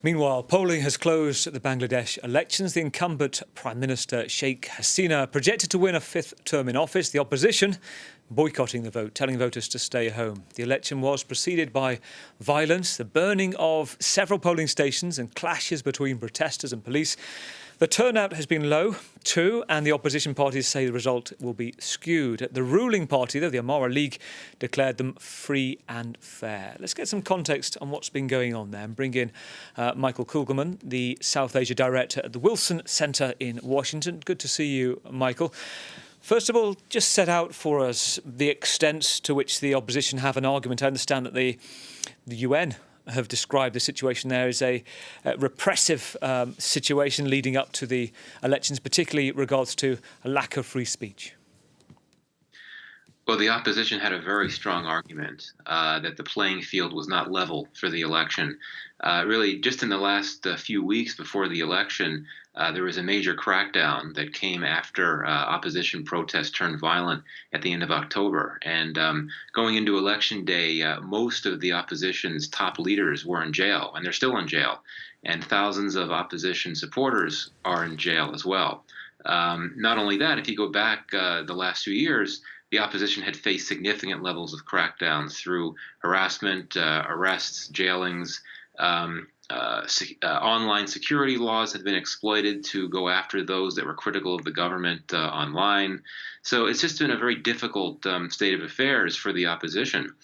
Meanwhile, polling has closed at the Bangladesh elections. The incumbent Prime Minister Sheikh Hasina projected to win a fifth term in office. The opposition boycotting the vote, telling voters to stay home. The election was preceded by violence, the burning of several polling stations and clashes between protesters and police. The turnout has been low too, and the opposition parties say the result will be skewed. The ruling party, though, the Amara League, declared them free and fair. Let's get some context on what's been going on there and bring in Michael Kugelman, the South Asia Director at the Wilson Center in Washington. Good to see you, Michael. First of all, just set out for us the extent to which the opposition have an argument. I understand that the UN have described the situation there as a repressive situation leading up to the elections, particularly regards to a lack of free speech. Well, the opposition had a very strong argument that the playing field was not level for the election. Really, just in the last few weeks before the election, there was a major crackdown that came after opposition protests turned violent at the end of October. And going into Election Day, most of the opposition's top leaders were in jail, and they're still in jail. And thousands of opposition supporters are in jail as well. Not only that, if you go back the last 2 years, the opposition had faced significant levels of crackdowns through harassment, arrests, jailings. Online security laws had been exploited to go after those that were critical of the government online. So it's just been a very difficult state of affairs for the opposition.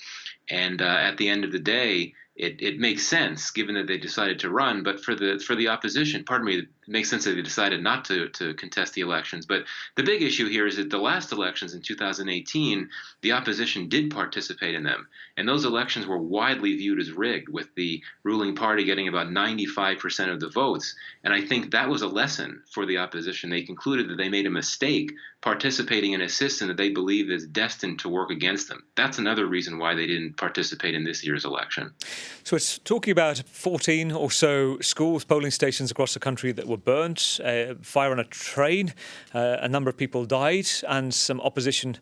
And at the end of the day, it makes sense, given that they decided to run. But for the opposition, it makes sense that they decided not to contest the elections. But the big issue here is that the last elections in 2018, the opposition did participate in them. And those elections were widely viewed as rigged, with the ruling party getting about 95% of the votes. And I think that was a lesson for the opposition. They concluded that they made a mistake participating in a system that they believe is destined to work against them. That's another reason why they didn't participate in this year's election. So it's talking about 14 or so schools, polling stations across the country that were burnt, fire on a train, a number of people died, and some opposition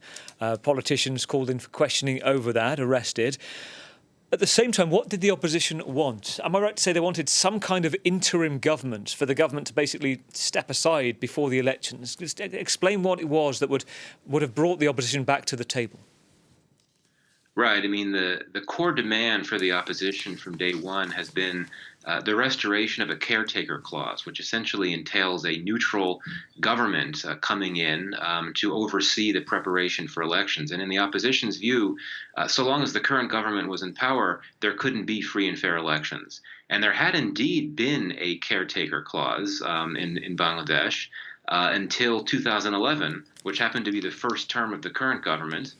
politicians called in for questioning over that, arrested. At the same time, what did the opposition want? Am I right to say they wanted some kind of interim government for the government to basically step aside before the elections? Just explain what it was that would have brought the opposition back to the table. Right. I mean, the core demand for the opposition from day one has been the restoration of a caretaker clause, which essentially entails a neutral government coming in to oversee the preparation for elections. And in the opposition's view, so long as the current government was in power, there couldn't be free and fair elections. And there had indeed been a caretaker clause in Bangladesh until 2011, which happened to be the first term of the current government.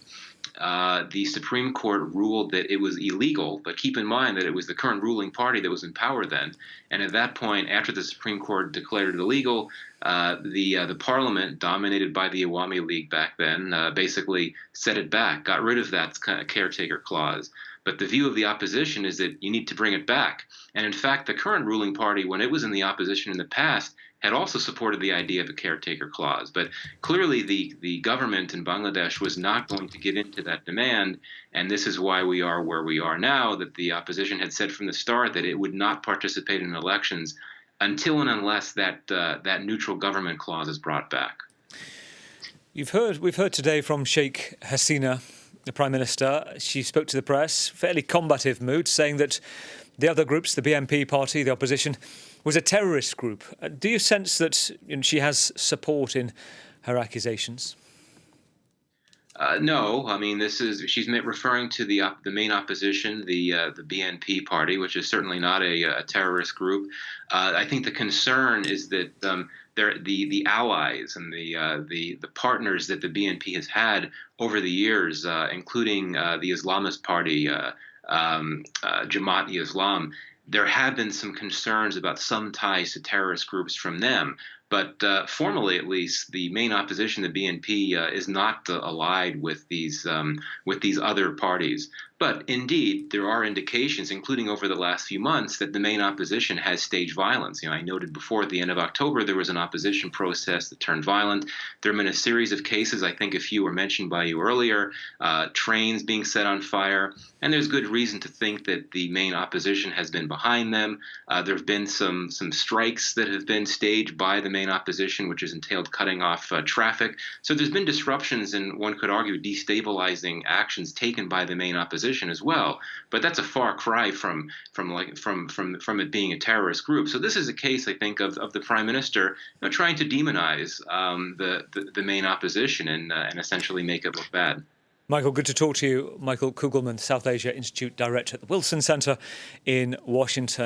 The Supreme Court ruled that it was illegal, but keep in mind that it was the current ruling party that was in power then. And at that point, after the Supreme Court declared it illegal, the parliament, dominated by the Awami League back then, basically set it back, got rid of that caretaker clause. But the view of the opposition is that you need to bring it back. And in fact, the current ruling party, when it was in the opposition in the past, had also supported the idea of a caretaker clause. But clearly the government in Bangladesh was not going to give in to that demand, and this is why we are where we are now, that the opposition had said from the start that it would not participate in elections until and unless that neutral government clause is brought back. We've heard today from Sheikh Hasina, the Prime Minister. She spoke to the press, fairly combative mood, saying that the other groups, the BNP party, the opposition, was a terrorist group. Do you sense that she has support in her accusations? No, I mean she's referring to the main opposition, the BNP party, which is certainly not a terrorist group. I think the concern is that the allies and the partners that the BNP has had over the years, including the Islamist party, Jamaat-e-Islam. There have been some concerns about some ties to terrorist groups from them. But formally, at least, the main opposition, the BNP, is not allied with these other parties. But indeed, there are indications, including over the last few months, that the main opposition has staged violence. I noted before at the end of October there was an opposition protest that turned violent. There have been a series of cases, I think a few were mentioned by you earlier, trains being set on fire, and there's good reason to think that the main opposition has been behind them. There have been some strikes that have been staged by the main opposition, which has entailed cutting off traffic. So there's been disruptions and, one could argue, destabilizing actions taken by the main opposition as well. But that's a far cry from it being a terrorist group. So this is a case, I think, of the Prime Minister trying to demonize the main opposition and essentially make it look bad. Michael, good to talk to you. Michael Kugelman, South Asia Institute Director at the Wilson Center in Washington.